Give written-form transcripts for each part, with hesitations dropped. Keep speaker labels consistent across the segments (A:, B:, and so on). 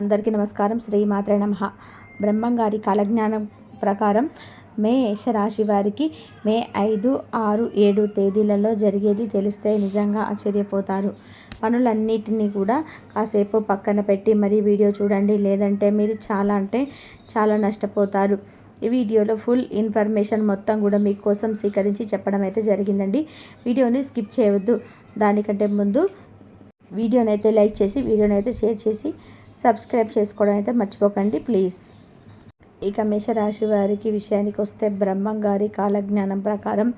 A: అందరికీ నమస్కారం. శ్రీమాత్రే నమః. బ్రహ్మంగారి కాలజ్ఞానం ప్రకారం మేషరాశి వారికి మే 5, 6, 7 తేదీలలో జరిగేది తెలిస్తే నిజంగా ఆశ్చర్యపోతారు. పనులన్నిటినీ కూడా కాసేపు పక్కన పెట్టి మరీ వీడియో చూడండి, లేదంటే మీరు చాలా నష్టపోతారు. ఈ వీడియోలో ఫుల్ ఇన్ఫర్మేషన్ మొత్తం కూడా మీకోసం స్వీకరించి చెప్పడం అయితే జరిగిందండి. వీడియోని స్కిప్ చేయవద్దు. దానికంటే ముందు వీడియోని అయితే లైక్ చేసి, వీడియోని అయితే షేర్ చేసి, సబ్స్క్రైబ్ చేసుకోవడం అయితే మర్చిపోకండి ప్లీజ్. ఇక మేషరాశి వారికి విషయానికి వస్తే, బ్రహ్మంగారి కాలజ్ఞానం ప్రకారం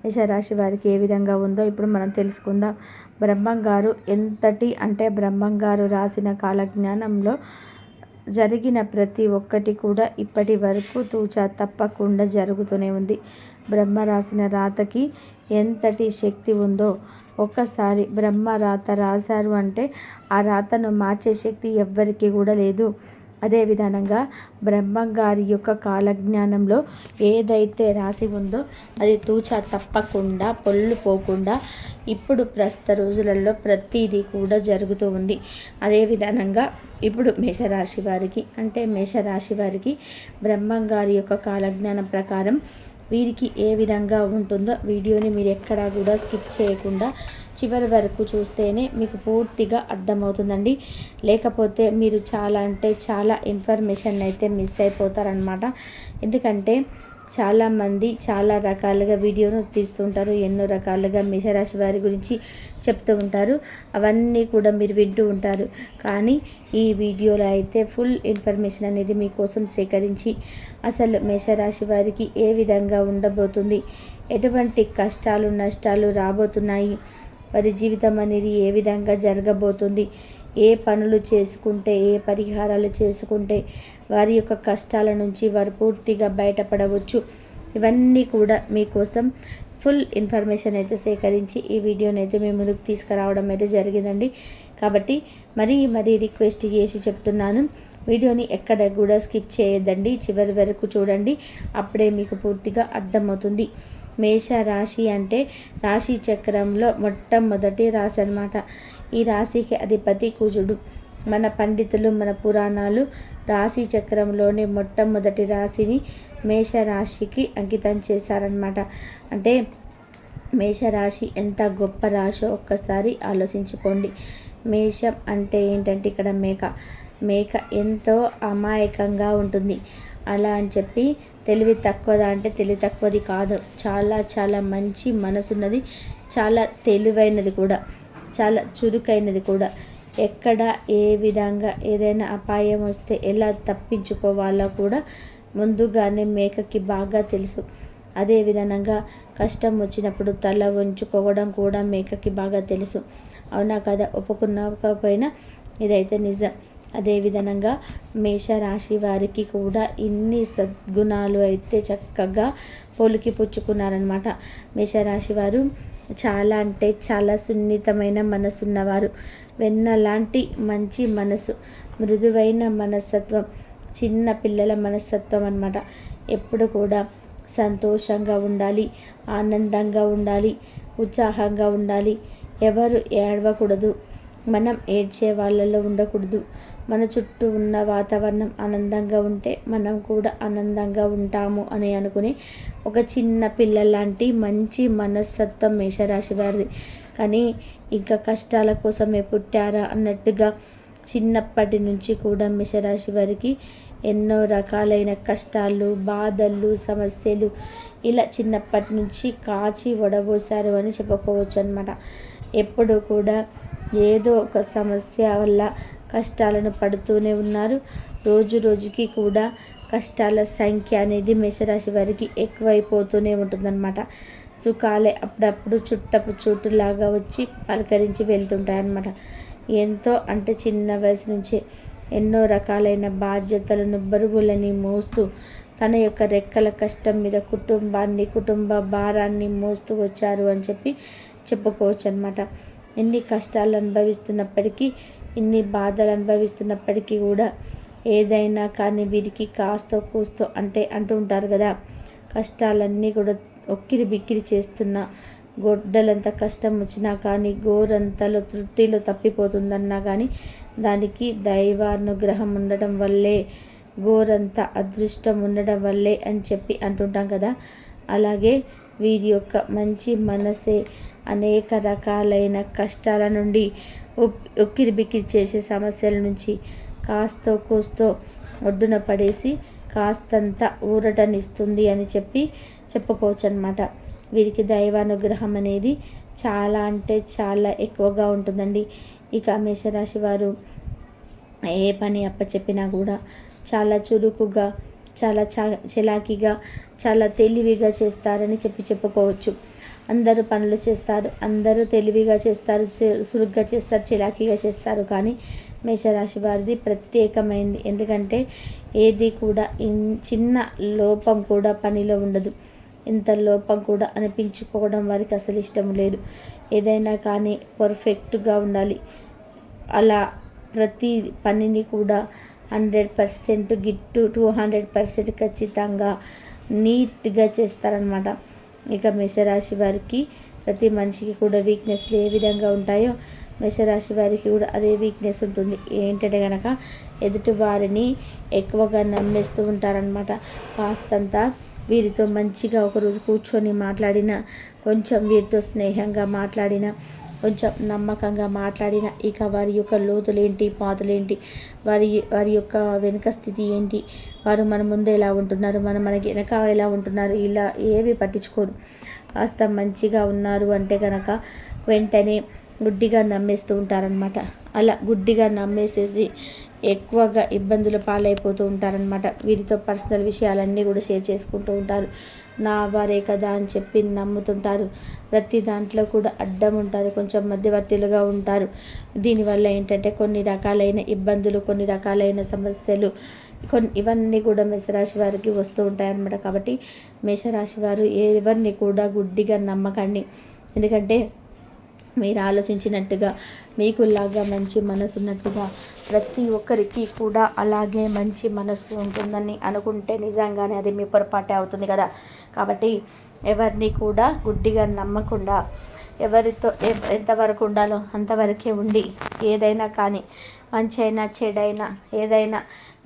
A: మేషరాశి వారికి ఏ విధంగా ఉందో ఇప్పుడు మనం తెలుసుకుందాం. బ్రహ్మంగారు బ్రహ్మంగారు రాసిన కాలజ్ఞానంలో జరిగిన ప్రతి ఒక్కటి కూడా ఇప్పటి వరకు తూచా తప్పకుండా జరుగుతూనే ఉంది. బ్రహ్మ రాసిన రాతకి ఎంతటి శక్తి ఉందో, ఒక్కసారి బ్రహ్మ రాత రాశారు అంటే ఆ రాతను మార్చే శక్తి ఎవ్వరికి కూడా లేదు. అదే విధంగా బ్రహ్మంగారి యొక్క కాలజ్ఞానంలో ఏదైతే రాసి ఉందో అది తూచా తప్పకుండా పొల్లు పోకుండా ఇప్పుడు ప్రస్తుత రోజులలో ప్రతిదీ కూడా జరుగుతూ ఉంది. అదే విధంగా ఇప్పుడు మేషరాశి వారికి బ్రహ్మంగారి యొక్క కాలజ్ఞానం ప్రకారం వీరికి ఏ విధంగా ఉంటుందో వీడియోని మీరు ఎక్కడా కూడా స్కిప్ చేయకుండా చివరి వరకు చూస్తేనే మీకు పూర్తిగా అర్థమవుతుందండి. లేకపోతే మీరు చాలా ఇన్ఫర్మేషన్ అయితే మిస్ అయిపోతారనమాట. ఎందుకంటే చాలామంది చాలా రకాలుగా వీడియోను తీస్తుంటారు, ఎన్నో రకాలుగా మేషరాశి వారి గురించి చెప్తూ ఉంటారు. అవన్నీ కూడా మీరు వింటూ ఉంటారు. కానీ ఈ వీడియోలో అయితే ఫుల్ ఇన్ఫర్మేషన్ అనేది మీకోసం సేకరించి అసలు మేషరాశి వారికి ఏ విధంగా ఉండబోతుంది, ఎటువంటి కష్టాలు నష్టాలు రాబోతున్నాయి, వారి జీవితం అనేది ఏ విధంగా జరగబోతుంది, ఏ పనులు చేసుకుంటే, ఏ పరిహారాలు చేసుకుంటే వారి యొక్క కష్టాల నుంచి వారు పూర్తిగా బయటపడవచ్చు, ఇవన్నీ కూడా మీకోసం ఫుల్ ఇన్ఫర్మేషన్ అయితే సేకరించి ఈ వీడియోని అయితే మీ ముందుకు తీసుకురావడం అయితే జరిగిందండి. కాబట్టి మరీ రిక్వెస్ట్ చేసి చెప్తున్నాను, వీడియోని ఎక్కడ కూడా స్కిప్ చేయొద్దండి, చివరి వరకు చూడండి. అప్పుడే మీకు పూర్తిగా అర్థమవుతుంది. మేషరాశి అంటే రాశి చక్రంలో మొట్టమొదటి రాశి అన్నమాట. ఈ రాశికి అధిపతి కుజుడు. మన పండితులు, మన పురాణాలు రాశి చక్రంలోని మొట్టమొదటి రాశిని మేషరాశికి అంకితం చేశారనమాట. అంటే మేషరాశి ఎంత గొప్ప రాశో ఒక్కసారి ఆలోచించుకోండి. మేషం అంటే ఏంటంటే ఇక్కడ మేక ఎంతో అమాయకంగా ఉంటుంది. అలా అని చెప్పి తెలివి తక్కువదా అంటే తెలివి తక్కువది కాదు, చాలా మంచి మనసున్నది, చాలా తెలివైనది కూడా, చాలా చురుకైనది కూడా. ఎక్కడ ఏ విధంగా ఏదైనా అపాయం వస్తే ఎలా తప్పించుకోవాలో కూడా ముందుగానే మేకకి బాగా తెలుసు. అదే విధంగా కష్టం వచ్చినప్పుడు తల వంచుకోవడం కూడా మేకకి బాగా తెలుసు. అవునా కదా? ఒప్పుకున్నకపోయినా ఇదైతే నిజం. అదేవిధంగా మేషరాశి వారికి కూడా ఇన్ని సద్గుణాలు అయితే చక్కగా పొలికి పుచ్చుకున్నారనమాట. మేషరాశి వారు చాలా సున్నితమైన మనసున్నవారు, వెన్నలాంటి మంచి మనసు, మృదువైన మనస్తత్వం, చిన్న పిల్లల మనస్తత్వం అన్నమాట. ఎప్పుడు కూడా సంతోషంగా ఉండాలి, ఆనందంగా ఉండాలి, ఉత్సాహంగా ఉండాలి. ఎవరు ఏడవకూడదు, మనం ఏడ్చే వాళ్ళలో ఉండకూడదు. మన చుట్టూ ఉన్న వాతావరణం ఆనందంగా ఉంటే మనం కూడా ఆనందంగా ఉంటాము అని అనుకుని ఒక చిన్న పిల్లలాంటి మంచి మనస్తత్వం మేషరాశి వారిది. కానీ ఇంకా కష్టాల కోసమే పుట్టారా అన్నట్టుగా చిన్నప్పటి నుంచి కూడా మేషరాశి వారికి ఎన్నో రకాలైన కష్టాలు, బాధలు, సమస్యలు ఇలా చిన్నప్పటి నుంచి కాచి వడబోసారు అని చెప్పుకోవచ్చు అన్నమాట. ఎప్పుడు కూడా ఏదో ఒక సమస్య వల్ల కష్టాలను పడుతూనే ఉన్నారు. రోజుకి కూడా కష్టాల సంఖ్య అనేది మేషరాశి వారికి ఎక్కువైపోతూనే ఉంటుందన్నమాట. సుఖాలే అప్పుడప్పుడు చుట్టపు చూటులాగా వచ్చి పలకరించి వెళ్తుంటాయన్నమాట. ఎంతో అంటే చిన్న వయసు నుంచి ఎన్నో రకాలైన బాధ్యతలను, బరువులని మోస్తూ తన యొక్క రెక్కల కష్టం మీద కుటుంబ భారాన్ని మోస్తూ వచ్చారు అని చెప్పుకోవచ్చు అన్నమాట. ఎన్ని కష్టాలు అనుభవిస్తున్నప్పటికీ, ఇన్ని బాధలు అనుభవిస్తున్నప్పటికీ కూడా ఏదైనా కానీ వీరికి కాస్తో కూస్తో అంటూ ఉంటారు కదా, కష్టాలన్నీ కూడా ఒక్కిరి బిక్కిరి చేస్తున్న గొడ్డలంత కష్టం వచ్చినా కానీ గోరంతలో తృప్తిలో తప్పిపోతుందన్నా కానీ దానికి దైవానుగ్రహం ఉండడం వల్లే, గోరంత అదృష్టం ఉండడం వల్లే అని చెప్పి అంటుంటాం కదా. అలాగే వీరి యొక్క మంచి మనసే అనేక రకాలైన కష్టాల నుండి, ఉక్కిరి బిక్కిరి చేసే సమస్యల నుంచి కాస్తో కూస్తో ఒడ్డున పడేసి కాస్తంత ఊరటనిస్తుంది అని చెప్పుకోవచ్చు అన్నమాట. వీరికి దైవానుగ్రహం అనేది చాలా అంటే చాలా ఎక్కువగా ఉంటుందండి. ఇక మేషరాశి వారు ఏ పని అప్పచెప్పినా కూడా చాలా చురుకుగా, చాలా చలాకీగా, చాలా తెలివిగా చేస్తారని చెప్పుకోవచ్చు. అందరూ పనులు చేస్తారు, అందరూ తెలివిగా చేస్తారు, చురుగ్గా చేస్తారు, చలాకీగా చేస్తారు. కానీ మేషరాశి వారిది ప్రత్యేకమైంది. ఎందుకంటే ఏది కూడా చిన్న లోపం కూడా పనిలో ఉండదు. ఇంత లోపం కూడా అనిపించుకోవడం వారికి అసలు ఇష్టం లేదు. ఏదైనా కానీ పర్ఫెక్ట్గా ఉండాలి. అలా ప్రతి పనిని కూడా 100% గిట్టు 200% ఖచ్చితంగా నీట్గా చేస్తారనమాట. ఇక మేషరాశి వారికి ప్రతి మనిషికి కూడా వీక్నెస్లు ఏ విధంగా ఉంటాయో మేషరాశి వారికి కూడా అదే వీక్నెస్ ఉంటుంది. ఏంటంటే కనుక ఎదుటి వారిని ఎక్కువగా నమ్మేస్తూ ఉంటారనమాట. కాస్తంత వీరితో మంచిగా ఒకరోజు కూర్చొని మాట్లాడిన, కొంచెం వీరితో స్నేహంగా మాట్లాడిన, కొంచెం నమ్మకంగా మాట్లాడిన, ఇక వారి యొక్క లోతులేంటి, పాతులేంటి, వారి యొక్క వెనుక స్థితి ఏంటి, వారు మన ముందు ఎలా ఉంటున్నారు, మనకి వెనక ఎలా ఉంటున్నారు, ఇలా ఏవి పట్టించుకోరు. కాస్త మంచిగా ఉన్నారు అంటే కనుక వెంటనే గుడ్డిగా నమ్మేస్తూ ఉంటారనమాట. అలా గుడ్డిగా నమ్మేసేసి ఎక్కువగా ఇబ్బందుల పాలైపోతూ ఉంటారనమాట. వీరితో పర్సనల్ విషయాలన్నీ కూడా షేర్ చేసుకుంటూ ఉంటారు. నా వారే కదా అని చెప్పి నమ్ముతుంటారు. ప్రతి దాంట్లో కూడా అడ్డం ఉంటారు, కొంచెం మధ్యవర్తులుగా ఉంటారు. దీనివల్ల ఏంటంటే కొన్ని రకాలైన ఇబ్బందులు, కొన్ని రకాలైన సమస్యలు, ఇవన్నీ కూడా మేషరాశి వారికి వస్తూ ఉంటాయన్నమాట. కాబట్టి మేషరాశి వారు ఎవరిని కూడా గుడ్డిగా నమ్మకండి. ఎందుకంటే మీరు ఆలోచించినట్టుగా, మీకులాగా మంచి మనసు ఉన్నట్టుగా ప్రతి ఒక్కరికి కూడా అలాగే మంచి మనసు ఉంటుందని అనుకుంటే నిజంగానే అది మీ పొరపాటే అవుతుంది కదా. కాబట్టి ఎవరిని కూడా గుడ్డిగా నమ్మకుండా ఎవరితో ఎంతవరకు ఉండాలో అంతవరకే ఉండి, ఏదైనా కానీ మంచి అయినా చెడైనా, ఏదైనా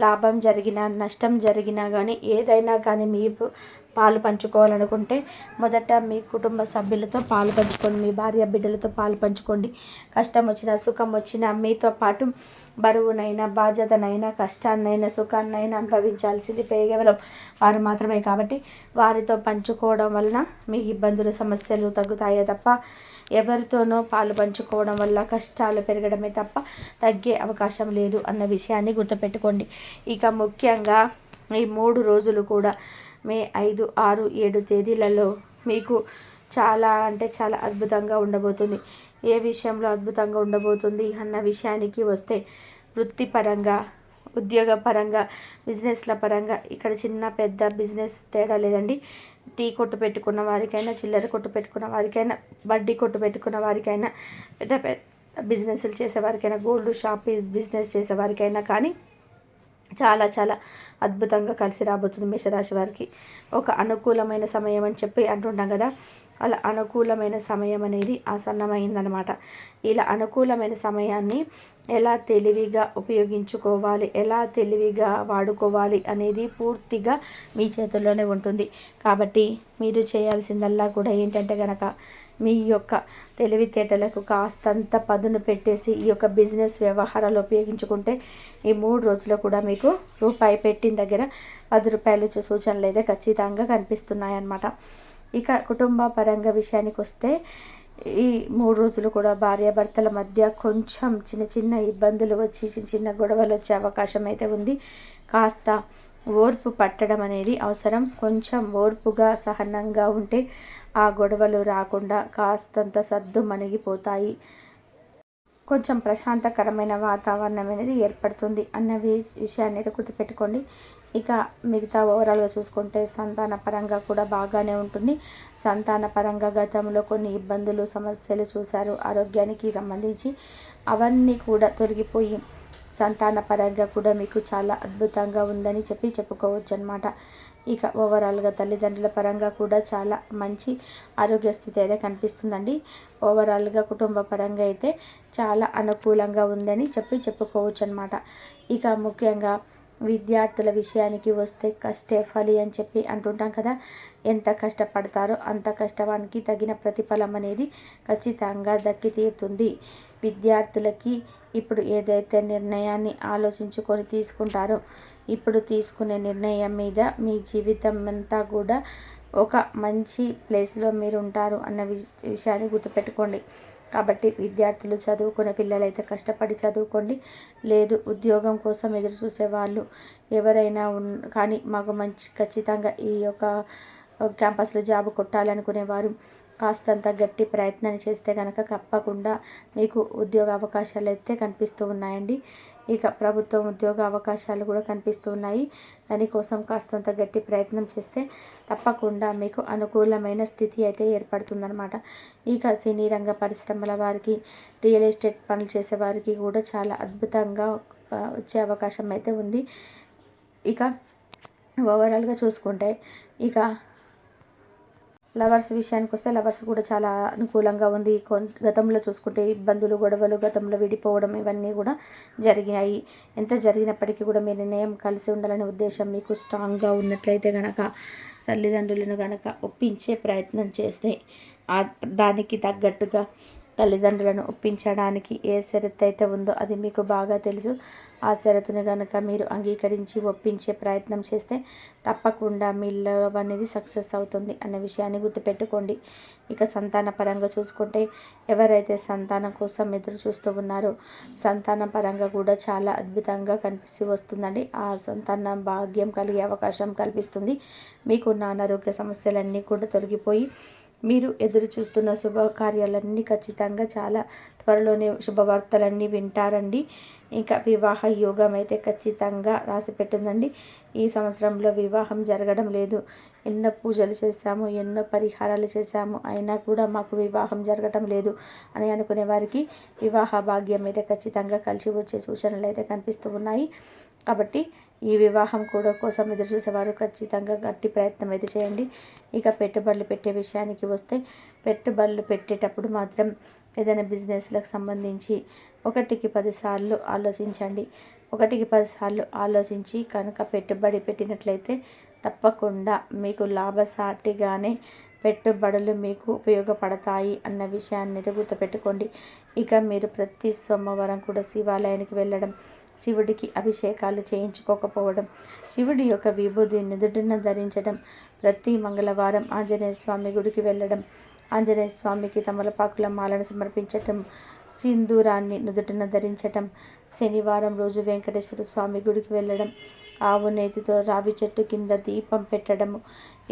A: లాభం జరిగినా నష్టం జరిగినా కానీ, ఏదైనా కానీ మీరు పాలు పంచుకోవాలనుకుంటే మొదట మీ కుటుంబ సభ్యులతో పాలు పంచుకోండి, మీ భార్య బిడ్డలతో పాలు పంచుకోండి. కష్టం వచ్చినా సుఖం వచ్చినా మీతో పాటు బరువునైనా, బాధ్యతనైనా, కష్టాన్నైనా, సుఖాన్నైనా అనుభవించాల్సింది కేవలం వారు మాత్రమే. కాబట్టి వారితో పంచుకోవడం వలన మీ ఇబ్బందులు, సమస్యలు తగ్గుతాయే తప్ప ఎవరితోనో పాలు పంచుకోవడం వల్ల కష్టాలు పెరగడమే తప్ప తగ్గే అవకాశం లేదు అన్న విషయాన్ని గుర్తుపెట్టుకోండి. ఇక ముఖ్యంగా ఈ 3 రోజులు కూడా మే 5, 6, 7 తేదీలలో మీకు చాలా అంటే చాలా అద్భుతంగా ఉండబోతుంది. ఏ విషయంలో అద్భుతంగా ఉండబోతుంది అన్న విషయానికి వస్తే, వృత్తిపరంగా, ఉద్యోగపరంగా, బిజినెస్ల పరంగా ఇక్కడ చిన్న పెద్ద బిజినెస్ తేడా లేదండి. టీ కొట్టు పెట్టుకున్న వారికైనా, చిల్లర కొట్టు పెట్టుకున్న వారికైనా, వడ్డీ కొట్టు పెట్టుకున్న వారికైనా, పెద్ద పెద్ద బిజినెస్లు చేసేవారికైనా, గోల్డ్ షాప్ బిజినెస్ చేసేవారికైనా కానీ చాలా చాలా అద్భుతంగా కలిసి రాబోతుంది మేషరాశి వారికి. ఒక అనుకూలమైన సమయం అని చెప్పి అంటుంటాం కదా, అలా అనుకూలమైన సమయం అనేది ఆసన్నమైందనమాట. ఇలా అనుకూలమైన సమయాన్ని ఎలా తెలివిగా ఉపయోగించుకోవాలి, ఎలా తెలివిగా వాడుకోవాలి అనేది పూర్తిగా మీ చేతుల్లోనే ఉంటుంది. కాబట్టి మీరు చేయాల్సిందల్లా కూడా ఏంటంటే కనుక మీ యొక్క తెలివితేటలకు కాస్తంత పదును పెట్టేసి ఈ యొక్క బిజినెస్ వ్యవహారాలు ఉపయోగించుకుంటే ఈ 3 రోజుల్లో కూడా మీకు రూపాయి పెట్టిన దగ్గర 10 రూపాయలు వచ్చే సూచనలు అయితే ఖచ్చితంగా కనిపిస్తున్నాయన్నమాట. ఇక కుటుంబ పరంగా విషయానికి వస్తే ఈ 3 రోజులు కూడా భార్యాభర్తల మధ్య కొంచెం చిన్న చిన్న ఇబ్బందులు వచ్చి, చిన్న చిన్న గొడవలు వచ్చే అవకాశం అయితే ఉంది. కాస్త ఓర్పు పట్టడం అనేది అవసరం. కొంచెం ఓర్పుగా, సహనంగా ఉంటే ఆ గొడవలు రాకుండా కాస్తంత సద్దు మణిగిపోతాయి. కొంచెం ప్రశాంతకరమైన వాతావరణం అనేది ఏర్పడుతుంది అన్న విషయాన్ని అయితే గుర్తుపెట్టుకోండి. ఇక మిగతా ఓవరాల్గా చూసుకుంటే సంతాన పరంగా కూడా బాగానే ఉంటుంది. సంతాన పరంగా గతంలో కొన్ని ఇబ్బందులు, సమస్యలు చూశారు ఆరోగ్యానికి సంబంధించి, అవన్నీ కూడా తొలగిపోయి సంతాన పరంగా కూడా మీకు చాలా అద్భుతంగా ఉందని చెప్పుకోవచ్చు అనమాట. ఇక ఓవరాల్గా తల్లిదండ్రుల పరంగా కూడా చాలా మంచి ఆరోగ్య స్థితి అయితే కనిపిస్తుందండి. ఓవరాల్గా కుటుంబ పరంగా అయితే చాలా అనుకూలంగా ఉందని చెప్పుకోవచ్చు అనమాట. ఇక ముఖ్యంగా విద్యార్థుల విషయానికి వస్తే కష్టే ఫలి అని చెప్పి అంటుంటాం కదా. ఎంత కష్టపడతారో అంత కష్టానికి తగిన ప్రతిఫలం అనేది ఖచ్చితంగా దక్కి తీరుతుంది. విద్యార్థులకి ఇప్పుడు ఏదైతే నిర్ణయాన్ని ఆలోచించుకొని తీసుకుంటారో, ఇప్పుడు తీసుకునే నిర్ణయం మీద మీ జీవితం అంతా కూడా ఒక మంచి ప్లేస్లో మీరు ఉంటారు అన్న విషయాన్ని గుర్తుపెట్టుకోండి. కాబట్టి విద్యార్థులు, చదువుకునే పిల్లలైతే కష్టపడి చదువుకోండి. లేదు ఉద్యోగం కోసం ఎదురు చూసేవాళ్ళు ఎవరైనా కానీ మాకు మంచి ఖచ్చితంగా ఈ యొక్క క్యాంపస్లో జాబ్ కొట్టాలనుకునేవారు కాస్తంత గట్టి ప్రయత్నం చేస్తే కనుక తప్పకుండా మీకు ఉద్యోగ అవకాశాలు అయితే కనిపిస్తూ ఉన్నాయండి. ఇక ప్రభుత్వం ఉద్యోగ అవకాశాలు కూడా కనిపిస్తూ ఉన్నాయి. దానికోసం కాస్తంత గట్టి ప్రయత్నం చేస్తే తప్పకుండా మీకు అనుకూలమైన స్థితి అయితే ఏర్పడుతుందన్నమాట. ఇక సినీ రంగ పరిశ్రమల వారికి, రియల్ ఎస్టేట్ పనులు చేసే వారికి కూడా చాలా అద్భుతంగా వచ్చే అవకాశం అయితే ఉంది. ఇక ఓవరాల్గా చూసుకుంటే ఇక లవర్స్ విషయానికి వస్తే లవర్స్ కూడా చాలా అనుకూలంగా ఉంది. గతంలో చూసుకుంటే ఇబ్బందులు, గొడవలు, గతంలో విడిపోవడం ఇవన్నీ కూడా జరిగాయి. ఎంత జరిగినప్పటికీ కూడా మీ నిర్ణయం కలిసి ఉండాలనే ఉద్దేశం మీకు స్ట్రాంగ్గా ఉన్నట్లయితే కనుక తల్లిదండ్రులను కనుక ఒప్పించే ప్రయత్నం చేస్తే దానికి తగ్గట్టుగా తల్లిదండ్రులను ఒప్పించడానికి ఏ షరతు అయితే ఉందో అది మీకు బాగా తెలుసు. ఆ షరతుని కనుక మీరు అంగీకరించి ఒప్పించే ప్రయత్నం చేస్తే తప్పకుండా మీ లవ్ అనేది సక్సెస్ అవుతుంది అనే విషయాన్ని గుర్తుపెట్టుకోండి. ఇక సంతాన పరంగా చూసుకుంటే ఎవరైతే సంతానం కోసం ఎదురు చూస్తూ ఉన్నారో సంతానం పరంగా కూడా చాలా అద్భుతంగా కనిపిస్తూ వస్తుందండి. ఆ సంతానం భాగ్యం కలిగే అవకాశం కల్పిస్తుంది. మీకున్న అనారోగ్య సమస్యలన్నీ కూడా తొలగిపోయి మీరు ఎదురు చూస్తున్న శుభకార్యాలన్నీ ఖచ్చితంగా చాలా త్వరలోనే శుభవార్తలన్నీ వింటారండి. ఇంకా వివాహ యోగం అయితే ఖచ్చితంగా రాసిపెట్టిందండి. ఈ సంవత్సరంలో వివాహం జరగడం లేదు. ఎన్నో పూజలు చేశాము, ఎన్నో పరిహారాలు చేశాము, అయినా కూడా మాకు వివాహం జరగడం లేదు అని అనుకునే వారికి వివాహ భాగ్యం అయితే ఖచ్చితంగా కలిసి వచ్చే సూచనలు అయితే కనిపిస్తూ ఉన్నాయి. కాబట్టి ఈ వివాహం కూడా కోసం ఎదురు చూసేవారు ఖచ్చితంగా గట్టి ప్రయత్నం అయితే చేయండి. ఇక పెట్టుబడులు పెట్టే విషయానికి వస్తే పెట్టుబడులు పెట్టేటప్పుడు మాత్రం ఏదైనా బిజినెస్లకు సంబంధించి 1కి 10 సార్లు ఆలోచించండి. 1కి 10 సార్లు ఆలోచించి కనుక పెట్టుబడి పెట్టినట్లయితే తప్పకుండా మీకు లాభసాటిగానే పెట్టుబడులు మీకు ఉపయోగపడతాయి అన్న విషయాన్ని అయితే గుర్తుపెట్టుకోండి. ఇక మీరు ప్రతి సోమవారం కూడా శివాలయానికి వెళ్ళడం, శివుడికి అభిషేకాలు చేయించుకోకపోవడం, శివుడి యొక్క విభూది నుదుటిన ధరించడం, ప్రతి మంగళవారం ఆంజనేయ స్వామి గుడికి వెళ్ళడం, ఆంజనేయ స్వామికి తమలపాకుల మాలను సమర్పించటం, సింధూరాన్ని నుదుటిన ధరించటం, శనివారం రోజు వెంకటేశ్వర స్వామి గుడికి వెళ్ళడం, ఆవు నేతితో రావి చెట్టు కింద దీపం పెట్టడము,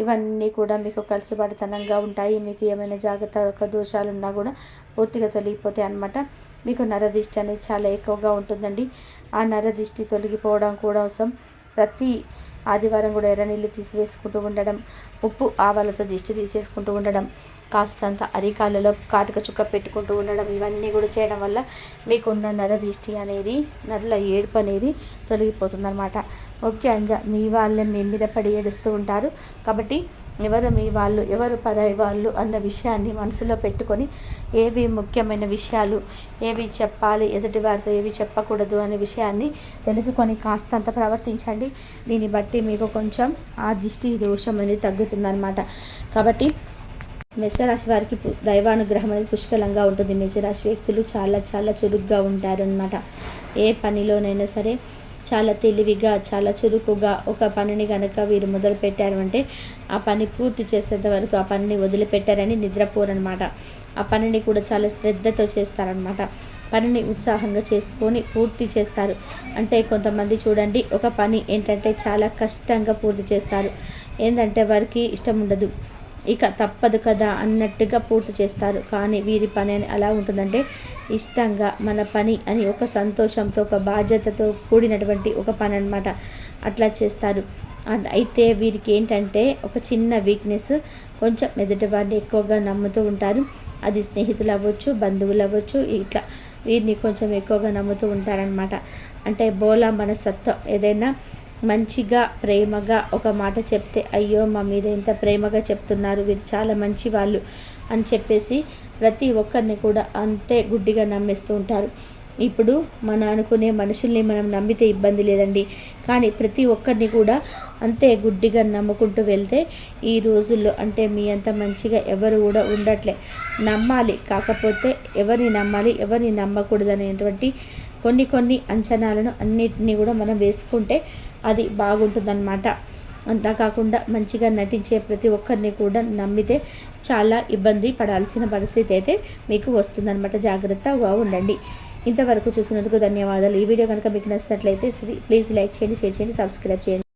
A: ఇవన్నీ కూడా మీకు కలిసిబడితనంగా ఉంటాయి. మీకు ఏమైనా జాగ్రత్త దోషాలున్నా కూడా పూర్తిగా తొలగిపోతాయి అన్నమాట. మీకు నరదిష్టి అనేది చాలా ఎక్కువగా ఉంటుందండి. ఆ నరదిష్టి తొలగిపోవడం కోసం ప్రతి ఆదివారం కూడా ఎర్ర నీళ్ళు తీసివేసుకుంటూ ఉండడం, ఉప్పు ఆవాలతో దిష్టి తీసేసుకుంటూ ఉండడం, కాస్తంత అరికాలలో కాటుక చుక్క పెట్టుకుంటూ ఉండడం, ఇవన్నీ కూడా చేయడం వల్ల మీకున్న నరదిష్టి అనేది, నరుల ఏడుపు అనేది తొలగిపోతుందన్నమాట. ముఖ్యంగా మీ వాళ్ళే మీ మీద పడి ఏడుస్తూ ఉంటారు. కాబట్టి ఎవరు మీ వాళ్ళు, ఎవరు పరాయి వాళ్ళు అన్న విషయాన్ని మనసులో పెట్టుకొని ఏవి ముఖ్యమైన విషయాలు, ఏవి చెప్పాలి, ఎదుటి వారితో ఏవి చెప్పకూడదు అనే విషయాన్ని తెలుసుకొని కాస్తంత ప్రవర్తించండి. దీన్ని బట్టి మీకు కొంచెం ఆ దిష్టి దోషం అనేది తగ్గుతుందన్నమాట. కాబట్టి మేషరాశి వారికి దైవానుగ్రహం అనేది పుష్కలంగా ఉంటుంది. మేషరాశి వ్యక్తులు చాలా చాలా చురుగ్గా ఉంటారు అన్నమాట. ఏ పనిలోనైనా సరే చాలా తెలివిగా, చాలా చురుకుగా ఒక పనిని కనుక వీరు మొదలు పెట్టారు అంటే ఆ పని పూర్తి చేసేంత వరకు ఆ పనిని వదిలిపెట్టారని నిద్రపోరనమాట. ఆ పనిని కూడా చాలా శ్రద్ధతో చేస్తారనమాట. పనిని ఉత్సాహంగా చేసుకొని పూర్తి చేస్తారు. అంటే కొంతమంది చూడండి, ఒక పని ఏంటంటే చాలా కష్టంగా పూర్తి చేస్తారు. ఏంటంటే వారికి ఇష్టం ఉండదు, ఇక తప్పదు కదా అన్నట్టుగా పూర్తి చేస్తారు. కానీ వీరి పని అని అలా ఉంటుందంటే ఇష్టంగా మన పని అని ఒక సంతోషంతో, ఒక బాధ్యతతో కూడినటువంటి ఒక పని అన్నమాట. అట్లా చేస్తారు. అయితే వీరికి ఏంటంటే ఒక చిన్న వీక్నెస్, కొంచెం ఎదుటి వారిని ఎక్కువగా నమ్ముతూ ఉంటారు. అది స్నేహితులు అవ్వచ్చు, బంధువులు అవ్వచ్చు, ఇట్లా వీరిని కొంచెం ఎక్కువగా నమ్ముతూ ఉంటారనమాట. అంటే బోలా మనస్తత్వం, ఏదైనా మంచిగా ప్రేమగా ఒక మాట చెప్తే అయ్యో మా మీద ఎంత ప్రేమగా చెప్తున్నారు, వీరు చాలా మంచి వాళ్ళు అని చెప్పేసి ప్రతి ఒక్కరిని కూడా అంతే గుడ్డిగా నమ్మేస్తూ ఉంటారు. ఇప్పుడు మన అనుకునే మనుషుల్ని మనం నమ్మితే ఇబ్బంది లేదండి, కానీ ప్రతి ఒక్కరిని కూడా అంతే గుడ్డిగా నమ్ముకుంటూ వెళ్తే ఈ రోజుల్లో అంటే మీ అంత మంచిగా ఎవరు కూడా ఉండట్లే. నమ్మాలి, కాకపోతే ఎవరిని నమ్మాలి ఎవరిని నమ్మకూడదు అనేటువంటి కొన్ని అంచనాలను అన్నిటినీ కూడా మనం వేసుకుంటే అది బాగుంటుందన్నమాట. అంతేకాకుండా మంచిగా నటించే ప్రతి ఒక్కరిని కూడా నమ్మితే చాలా ఇబ్బంది పడాల్సిన పరిస్థితి అయితే మీకు వస్తుందన్నమాట. జాగ్రత్తగా ఉండండి. ఇంతవరకు చూసినందుకు ధన్యవాదాలు. ఈ వీడియో కనుక మీకు నచ్చినట్లయితే ప్లీజ్ లైక్ చేయండి, షేర్ చేయండి, సబ్స్క్రైబ్ చేయండి.